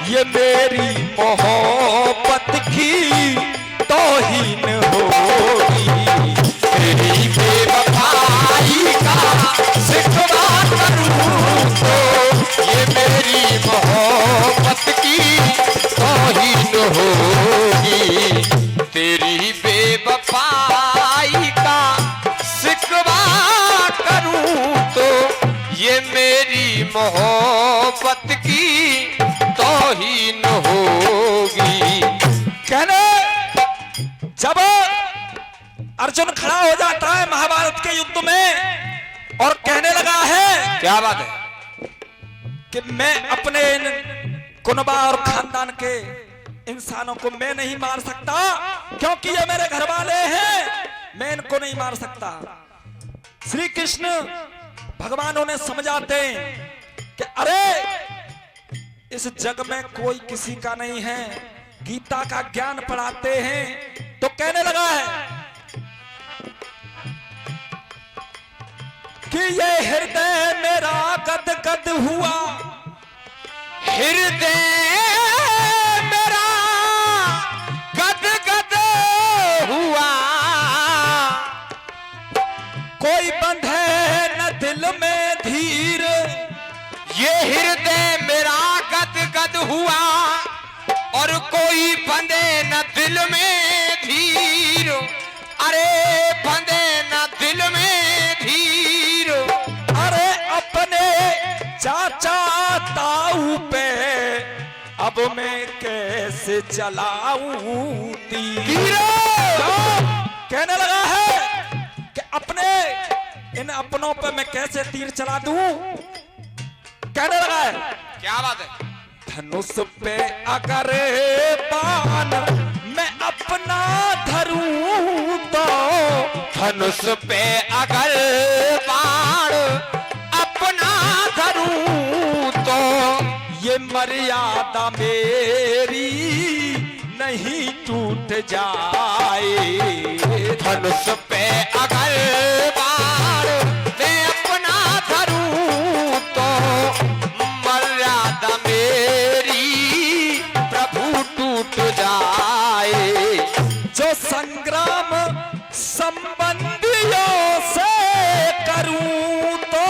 ये मेरी मोहब्बत की तौहीन होगी। तेरी बेवफाई का शिकवा करूं तो ये मेरी मोहब्बत की तौहीन होगी। तेरी बेवफाई का शिकवा करूं तो ये मेरी मोहब्बत की तौहीन होगी। कहने जब अर्जुन खड़ा हो जाता है महाभारत के युद्ध में और कहने लगा है, क्या बात है, कि मैं अपने कुनबा और खानदान के इंसानों को मैं नहीं मार सकता क्योंकि ये मेरे घर वाले हैं, मैं इनको नहीं मार सकता। श्री कृष्ण भगवान उन्हें समझाते हैं कि अरे इस जग में कोई किसी का नहीं है, गीता का ज्ञान पढ़ाते हैं। तो कहने लगा है कि ये हृदय मेरा गद गद हुआ, हृदय मेरा गद गद हुआ, कोई बंधे न दिल में धीर। ये हृदय मेरा गद गद हुआ और कोई बंधे न दिल में धीर। अरे बंधे न दिल में धीर। अरे अपने चाचा ताऊ पे अब मैं कैसे चलाऊं तीर। कहने लगा है कि अपने इन अपनों पे मैं कैसे तीर चला दूं। कहने लगा है, क्या बात है, धनुष पे अगर बाण मैं अपना धरूं तो, धनुष पे अगर बाण अपना धरूं तो ये मर्यादा मेरी नहीं टूट जाए। धनुष पे अगर बाण मैं अपना धरूं तो मर्यादा मेरी प्रभु टूट जाए। जो संग्राम संबंधियों से करूं तो,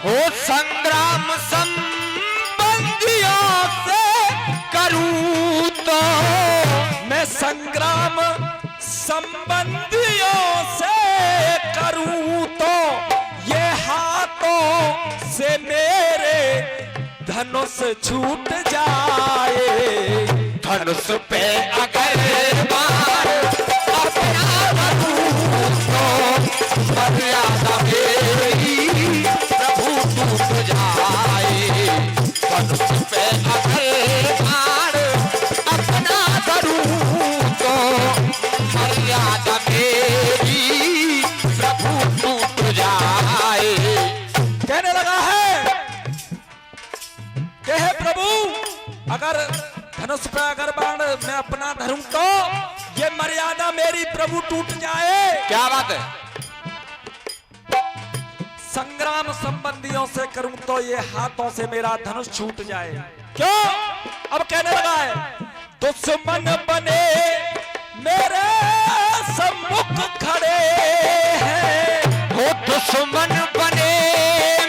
हो संग्राम संबंधियों से करूं तो, मैं संग्राम संबंधियों से करूं तो ये हाथों से मेरे धनुष छूट जाए। धनुष पे अगर बाण अपना धरूं तो मर्यादा मेरी प्रभु टूट जाए। धनुष पे अगर बाण अपना धरूं तो मर्यादा मेरी प्रभु टूट जाए। कहने लगा है कि हे प्रभु अगर धनुष पे अगर बाण मैं अपना धरूं तो ये मर्यादा मेरी प्रभु टूट जाए। क्या बात है, संग्राम संबंधियों से करूं तो ये हाथों से मेरा धनुष छूट जाए। क्यों? अब कहने लगा है, दुश्मन बने मेरे सम्मुख खड़े हैं, वो दुश्मन बने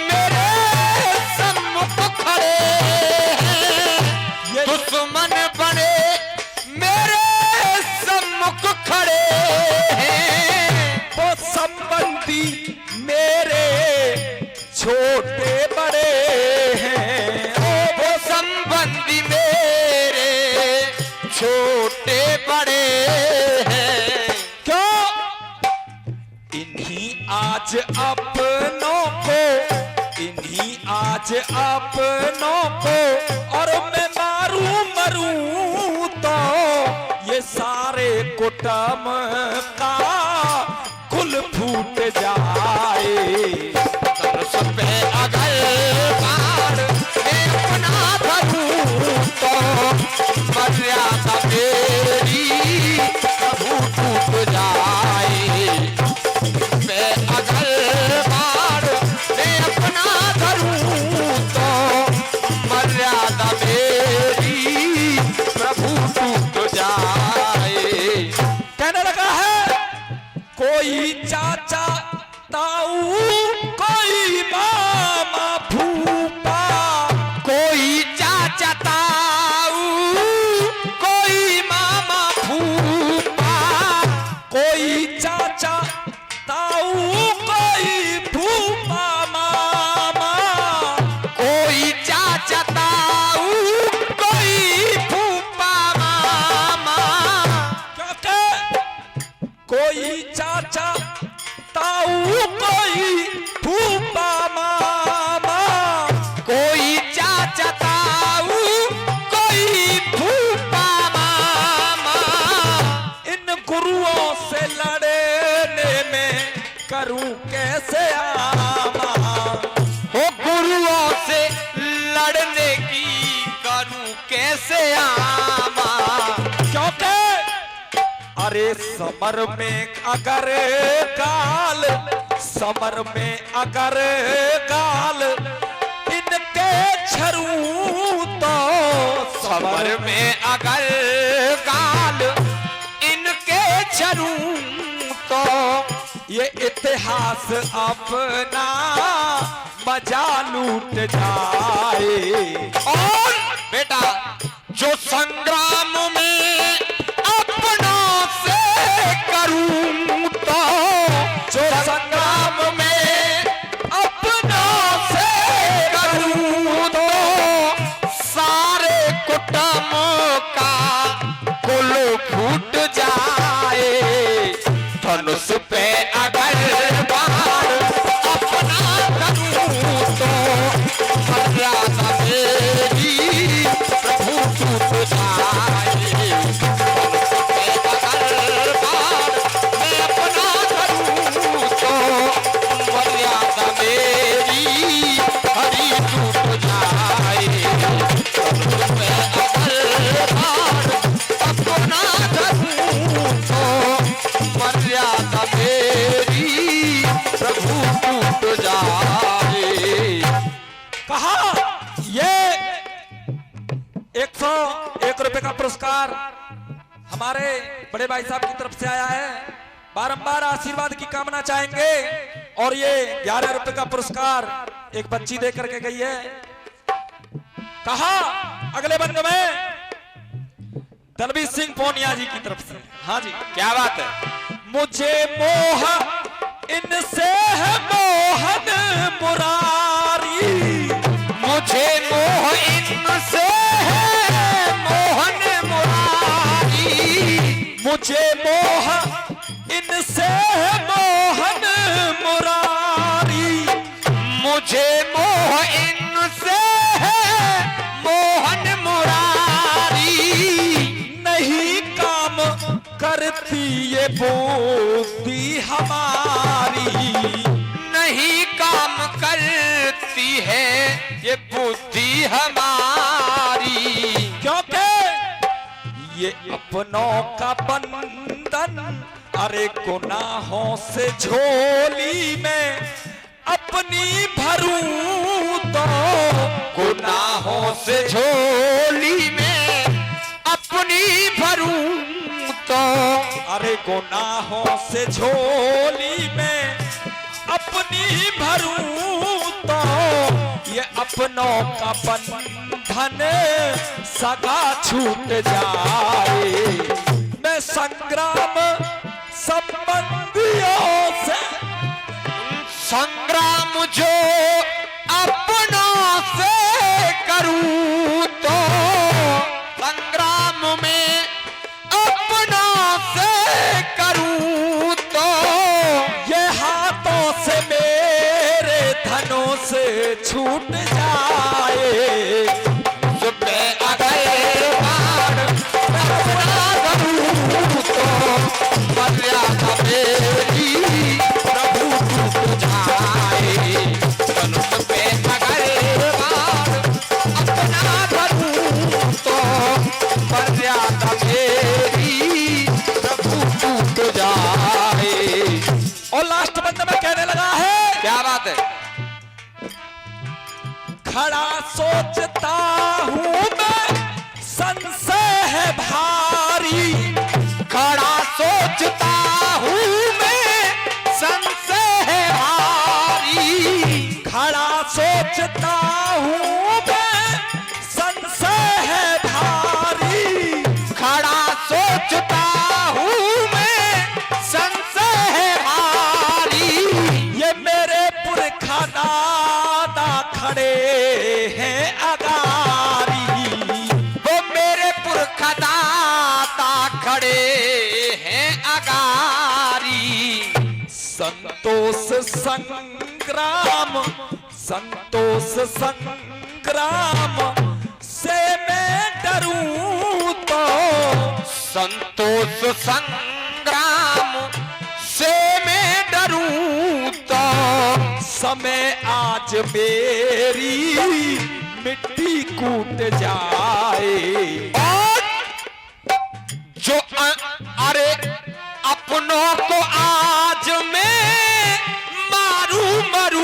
मेरे सम्मुख खड़े हैं। ये दुश्मन बने मेरे सम्मुख खड़े हैं, वो संबंधी मेरे छोटे बड़े हैं। वो संबंधी मेरे छोटे बड़े हैं। क्यों? इन्हीं आज अपनों को, इन्हीं आज अपनों को और मैं मारूं मरूं तो ये सारे कुटुंब का कुल फूट जाए। धनुष पे अगर बाण मैं अपना धरूं तो मर्यादा मेरी प्रभु टूट जाए। मैं अगर बाण मैं अपना धरूं तो मर्यादा मेरी कोई चाचा ताऊ कोई मामा फूफा, कोई चाचा ताऊ कोई मामा फूफा, कोई चाचा ताऊ कोई फूफा मामा, कोई चाचा ताऊ कोई फूफा मामा, क्योंकि कोई चाचा ताऊ कोई फूफा मामा, कोई चाचा ताऊ कोई फूफा मामा, इन गुरुओं से लड़ने में करूं कैसे आमा, हो गुरुओं से लड़ने की करूं कैसे आमा, क्योंकि अरे समर में अगर गाल, समर में अगर गाल इनके छरूं तो समर में अगर गाल इनके छरूं तो ये इतिहास अपना मजा लूट जाए। और बेटा जो संग्राम में अपनों से करूं तो, जो संग्राम में अपनों से करूं तो सारे कुटुंब का कुल फूट जाए, धनुष पे अगर बाण अपना करूं तो मर्यादा मेरी प्रभु टूट जाए, धनुष पे अगर बाण मैं अपना करूं तो मर्यादा मेरी हरी टूट जाए, धनुष पे अगर बाण अपना करूं तो मर्यादा मेरी प्रभु टूट जाए। कहा ये 101 रुपए का पुरस्कार हमारे बड़े भाई साहब की तरफ से आया है, बारंबार आशीर्वाद की कामना चाहेंगे। और ये 11 रुपए का पुरस्कार एक बच्ची दे करके गई है। कहा अगले बंद में दलबीर सिंह पोनिया जी की तरफ से। हाँ जी, क्या बात है। मुझे मोह इनसे है मोहन मुरारी, मुझे मोह इनसे है मोहन मुरारी, मुझे मोह इनसे है मोहन मुरारी, मुझे मोह इनसे है मोहन मुरारी, नहीं काम करती ये बुद्धि हमारी, नहीं काम करती है ये बुद्धि हमारी, क्योंकि ये अपनों का बंधन अरे गुनाहों से झोली में अपनी भरूं तो, गुनाहों से झोली में अपनी भरूं तो, अरे गुनाहों से झोली में अपनी भरूं तो ये अपनों का बंधन सगा छूट जाए। मैं संग्राम संबंधियों से संग्राम जो अपनों से करूं तो, संग्राम में अपनों से करूं तो, ये हाथों से मेरे धनों से छूट जाए। सुबह अगर बाण अपना करूं तो मर्यादा मेरी प्रभु टूट जाए, धनुष पे अगर बाण अपना करूं तो मर्यादा मेरी प्रभु टूट जाए। और लास्ट बंद में कहने लगा है, क्या बात है। खड़े हैं अगारी। संतोष संग्राम, संतोष संग्राम से मैं डरूं तो, संतोष संग्राम से मैं डरूं तो, समय आज मेरी मिट्टी कूट जाए। और जो अरे अपनों को आज मैं मरूं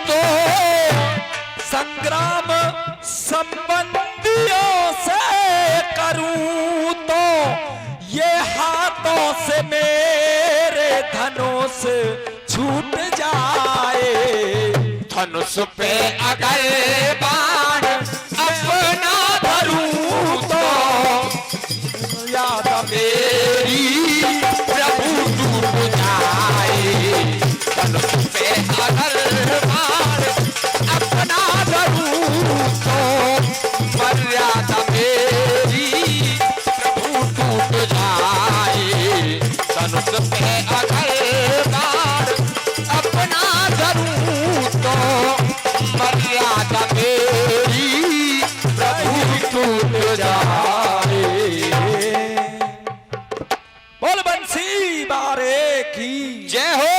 तो, संग्राम संबंधियों से करूं तो, ये हाथों से मेरे धनुष छूट जाए। धनुष पे अगर बाण अपना धरूं तो, याद मेरी प्रभु टूट जाए। धनुष पे अगर बाण अपना धरूं तो, मर्यादा मेरी प्रभु टूट जाए। धनुष पे अगर बाण अपना धरूं तो, मर्यादा मेरी प्रभु टूट जाए। बोल बंसी बारे की जय हो।